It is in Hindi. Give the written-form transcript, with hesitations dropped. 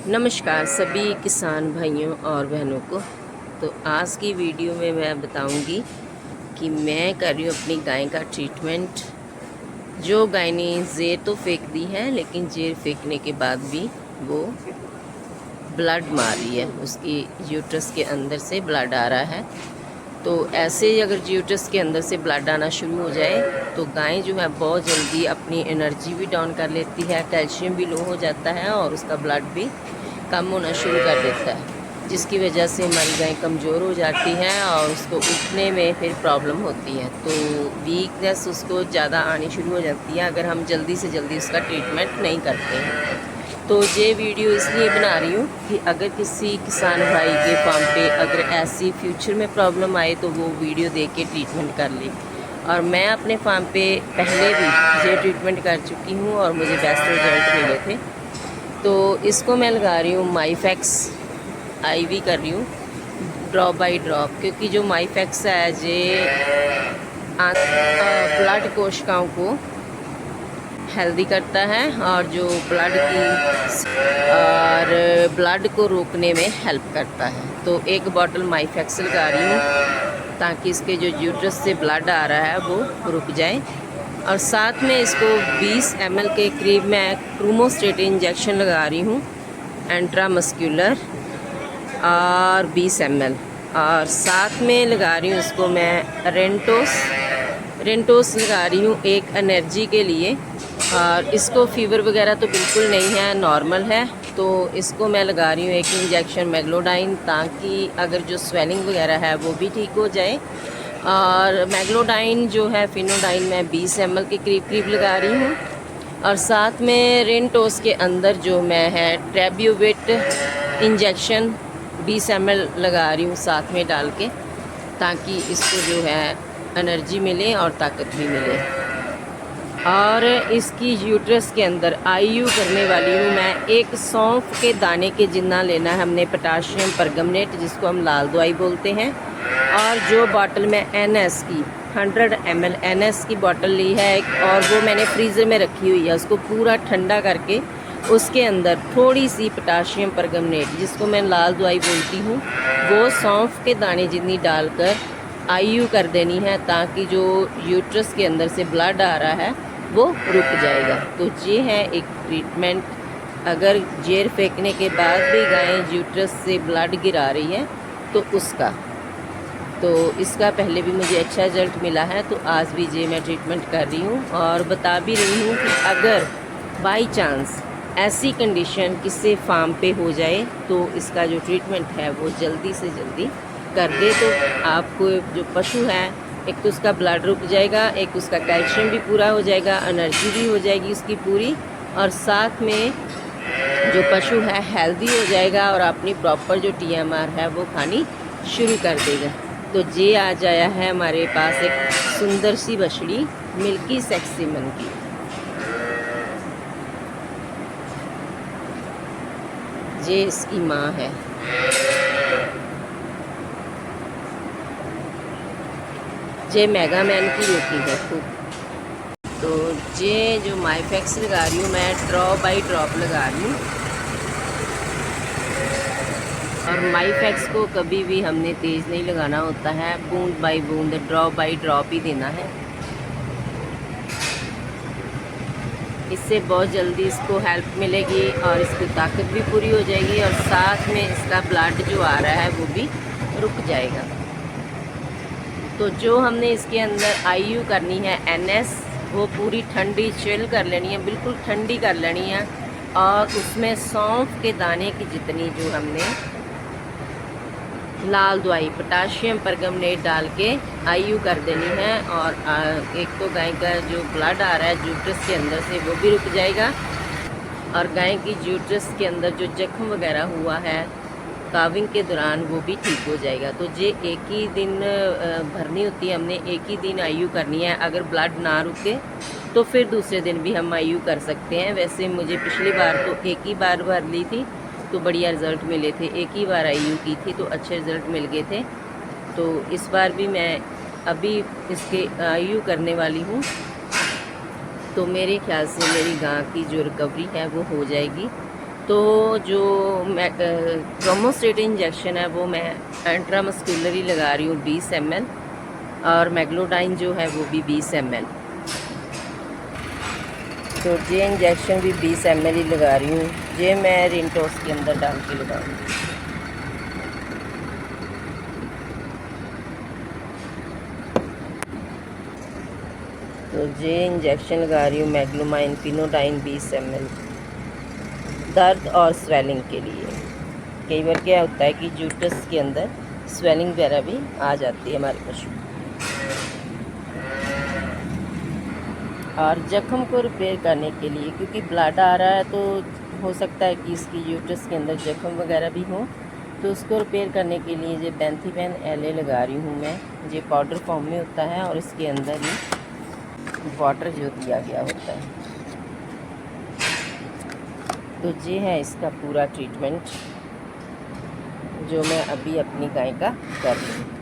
नमस्कार सभी किसान भाइयों और बहनों को। तो आज की वीडियो में मैं बताऊंगी कि मैं कर रही हूँ अपनी गाय का ट्रीटमेंट। जो गाय ने जेर तो फेंक दी है, लेकिन जेर फेंकने के बाद भी वो ब्लड मार रही है, उसकी यूट्रस के अंदर से ब्लड आ रहा है। तो ऐसे ही अगर यूट्रस के अंदर से ब्लड आना शुरू हो जाए तो गाय जो है बहुत जल्दी अपनी एनर्जी भी डाउन कर लेती है, कैल्शियम भी लो हो जाता है और उसका ब्लड भी कम होना शुरू कर देता है, जिसकी वजह से हमारी गाय कमज़ोर हो जाती है और उसको उठने में फिर प्रॉब्लम होती है। तो वीकनेस उसको ज़्यादा आनी शुरू हो जाती है अगर हम जल्दी से जल्दी उसका ट्रीटमेंट नहीं करते हैं। तो ये वीडियो इसलिए बना रही हूँ कि अगर किसी किसान भाई के फार्म पे अगर ऐसी फ्यूचर में प्रॉब्लम आए तो वो वीडियो देख के ट्रीटमेंट कर ले। और मैं अपने फार्म पे पहले भी ये ट्रीटमेंट कर चुकी हूँ और मुझे बेस्ट रिजल्ट मिले थे। तो इसको मैं लगा रही हूँ माईफैक्स IV कर रही हूँ ड्रॉप बाय ड्रॉप, क्योंकि जो माईफैक्स है ये ब्लड कोशिकाओं को हेल्दी करता है और जो ब्लड को रोकने में हेल्प करता है। तो एक बॉटल माईफैक्स लगा रही हूँ ताकि इसके जो यूट्रस से ब्लड आ रहा है वो रुक जाए। और साथ में इसको 20 ml के करीब मैं क्रोमोस्टेट इंजेक्शन लगा रही हूँ इंट्रामस्कुलर, और 20 ml। और साथ में लगा रही हूँ इसको मैं रेंटोस लगा रही हूँ एक एनर्जी के लिए। और इसको फीवर वगैरह तो बिल्कुल नहीं है, नॉर्मल है। तो इसको मैं लगा रही हूँ एक इंजेक्शन मैग्लोडाइन, ताकि अगर जो स्वेलिंग वगैरह है वो भी ठीक हो जाए। और मैग्लोडाइन जो है फिनोडाइन मैं 20 ml के करीब लगा रही हूँ। और साथ में रेंटोस के अंदर जो मैं है ट्रेब्यूवेट इंजेक्शन 20 ml लगा रही हूँ साथ में डाल के, ताकि इसको जो है एनर्जी मिले और ताकत भी मिले। और इसकी यूट्रस के अंदर IU करने वाली हूँ मैं एक सौंफ के दाने के जितना लेना है हमने पोटाशियम परगमनेट, जिसको हम लाल दवाई बोलते हैं। और जो बॉटल में NS की 100 ml NS की बॉटल ली है और वो मैंने फ्रीज़र में रखी हुई है, उसको पूरा ठंडा करके उसके अंदर थोड़ी सी पोटाशियम परगमनेट, जिसको मैं लाल दवाई बोलती हूँ, वो सौंफ के दाने जितनी डालकर IU कर देनी है, ताकि जो यूट्रस के अंदर से ब्लड आ रहा है वो रुक जाएगा। तो ये है एक ट्रीटमेंट। अगर जेर फेंकने के बाद भी गाय यूट्रस से ब्लड गिरा रही है तो उसका, तो इसका पहले भी मुझे अच्छा रिजल्ट मिला है। तो आज भी ये मैं ट्रीटमेंट कर रही हूँ और बता भी रही हूँ कि अगर बाई चांस ऐसी कंडीशन किसी फार्म पे हो जाए तो इसका जो ट्रीटमेंट है वो जल्दी से जल्दी कर दे, तो आपको जो पशु है एक तो उसका ब्लड रुक जाएगा, एक उसका कैल्शियम भी पूरा हो जाएगा, एनर्जी भी हो जाएगी उसकी पूरी, और साथ में जो पशु है हेल्दी हो जाएगा और अपनी प्रॉपर जो TMR है वो खानी शुरू कर देगा। तो ये आज आया है हमारे पास एक सुंदर सी बछड़ी मिल्की सेक्सी मन की। ये इसकी माँ है। ये मेगा मैन की रोटी है खूब। तो ये जो माईफैक्स लगा रही हूँ मैं ड्रॉप बाय ड्रॉप लगा रही हूँ। और माईफैक्स को कभी भी हमने तेज़ नहीं लगाना होता है, बूंद बाय बूंद ड्रॉप बाय ड्रॉप ही देना है। इससे बहुत जल्दी इसको हेल्प मिलेगी और इसकी ताकत भी पूरी हो जाएगी, और साथ में इसका ब्लड जो आ रहा है वो भी रुक जाएगा। तो जो हमने इसके अंदर IU करनी है NS, वो पूरी ठंडी चिल कर लेनी है, बिल्कुल ठंडी कर लेनी है। और उसमें सौंफ के दाने की जितनी जो हमने लाल दवाई पोटाशियम परगमनेट डाल के IU कर देनी है। और एक तो गाय का जो ब्लड आ रहा है यूट्रस के अंदर से वो भी रुक जाएगा, और गाय की यूट्रस के अंदर जो जख्म वगैरह हुआ है काविंग के दौरान वो भी ठीक हो जाएगा। तो ये एक ही दिन भरनी होती है, हमने एक ही दिन IU करनी है। अगर ब्लड ना रुके तो फिर दूसरे दिन भी हम IU कर सकते हैं। वैसे मुझे पिछली बार तो एक ही बार भर ली थी तो बढ़िया रिज़ल्ट मिले थे, एक ही बार IU की थी तो अच्छे रिज़ल्ट मिल गए थे। तो इस बार भी मैं अभी इसके IU करने वाली हूँ, तो मेरे ख्याल से मेरी गां की जो रिकवरी है वो हो जाएगी। तो जो क्रोमोस्टेट इंजेक्शन है वो मैं इंट्रामस्कुलर ही लगा रही हूँ 20 ml, और मैग्लोडाइन जो है वो भी 20 ml। तो ये इंजेक्शन भी 20 ml ही लगा रही हूँ। ये मैं रिंटोस के अंदर डाल के लगाऊंगी। तो ये इंजेक्शन लगा रही हूँ मैग्लोमाइन फिनोडाइन 20 ml, दर्द और स्वेलिंग के लिए। कई बार क्या होता है कि यूट्रस के अंदर स्वेलिंग वगैरह भी आ जाती है हमारे पशु। और जख्म को रिपेयर करने के लिए, क्योंकि ब्लड आ रहा है तो हो सकता है कि इसकी यूट्रस के अंदर जख्म वगैरह भी हो, तो उसको रिपेयर करने के लिए ये बेंथीपेन LA लगा रही हूँ मैं। ये पाउडर फॉर्म में होता है और इसके अंदर ही वाटर जो दिया गया होता है। तो ये है इसका पूरा ट्रीटमेंट जो मैं अभी अपनी गाय का कर रही हूँ।